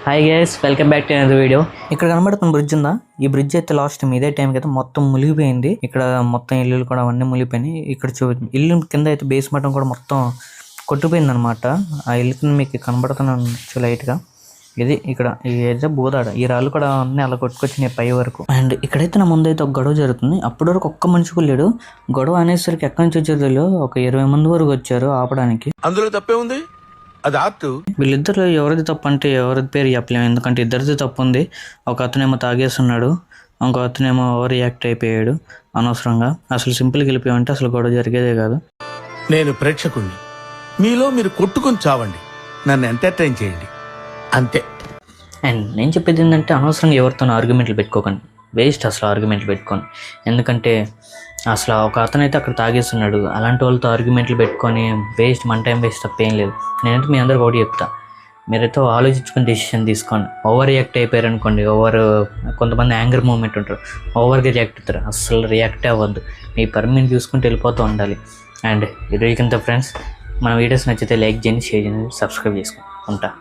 Hi guys, welcome back to another video. ఇక్కడ కనబడుతున్న bridge ఉందా, ఈ బ్రిడ్జ్ అయితే లాస్ట్ టైం ఇదే టైంకి అయితే మొత్తం మునిగిపోయింది. ఇక్కడ మొత్తం ఇల్లులు కూడా అవన్నీ మునిగిపోయినాయి. ఇక్కడ ఇల్లు కింద అయితే బేస్ మటం కూడా మొత్తం కొట్టుపోయింది అనమాట. ఆ ఇల్లు కింద మీకు కనబడుతున్నాను లైట్గా. ఇది ఇక్కడ ఏదైతే బోదాడ, ఈ రాళ్ళు కూడా అన్నీ అలా కొట్టుకొచ్చినాయి పై వరకు. అండ్ ఇక్కడైతే నా ముందు అయితే ఒక గొడవ జరుగుతుంది. అప్పటి వరకు ఒక్క మనిషి కూడా లేడు. గొడవ అనేసరికి ఎక్కడి నుంచి వచ్చారు తెలియదు, ఒక 20 మంది వరకు వచ్చారు ఆపడానికి. అందులో తప్పే ఉంది, అది ఆర్ట్. వీళ్ళిద్దరు ఎవరిది తప్పు అంటే ఎవరిది పేరు చెప్పలేము, ఎందుకంటే ఇద్దరిది తప్పు ఉంది. ఒక అతనేమో తాగేస్తున్నాడు, ఇంకో అతనేమో ఓవర్ రియాక్ట్ అయిపోయాడు అనవసరంగా. అసలు సింపుల్గా వెళ్ళిపోయామంటే అసలు గొడవ జరిగేదే కాదు. నేను ప్రేక్షకుణ్ణి, మీలో మీరు కొట్టుకొని చావండి, నన్ను ఎంటర్టైన్ చేయండి అంతే. అండ్ నేను చెప్పేది ఏంటంటే అనవసరంగా ఎవరితో ఆర్గ్యుమెంట్లు పెట్టుకోకండి, వేస్ట్ అసలు ఆర్గ్యుమెంట్లు పెట్టుకొని. ఎందుకంటే అసలు ఒక అతనైతే అక్కడ తాగేస్తున్నాడు, అలాంటి వాళ్ళతో ఆర్గ్యుమెంట్లు పెట్టుకొని వేస్ట్, మన టైం వేస్ట్ తప్ప ఏం లేదు. నేనైతే మీ అందరికి ఒకటి చెప్తా, మీరైతే ఆలోచించుకొని డెసిషన్ తీసుకోండి. ఓవర్ రియాక్ట్ అయిపోయారు అనుకోండి, కొంతమంది యాంగర్ మూమెంట్ ఉంటారు, ఓవర్గా రియాక్ట్ అవుతారు. అసలు రియాక్ట్ అవ్వద్దు, మీ పర్మిషన్ చూసుకుంటూ వెళ్ళిపోతూ ఉండాలి. అండ్ ఇది ఫ్రెండ్స్, మన వీడియోస్ నచ్చితే లైక్ చేయండి, షేర్ చేయండి, సబ్స్క్రైబ్ చేసుకోండి. ఉంటా.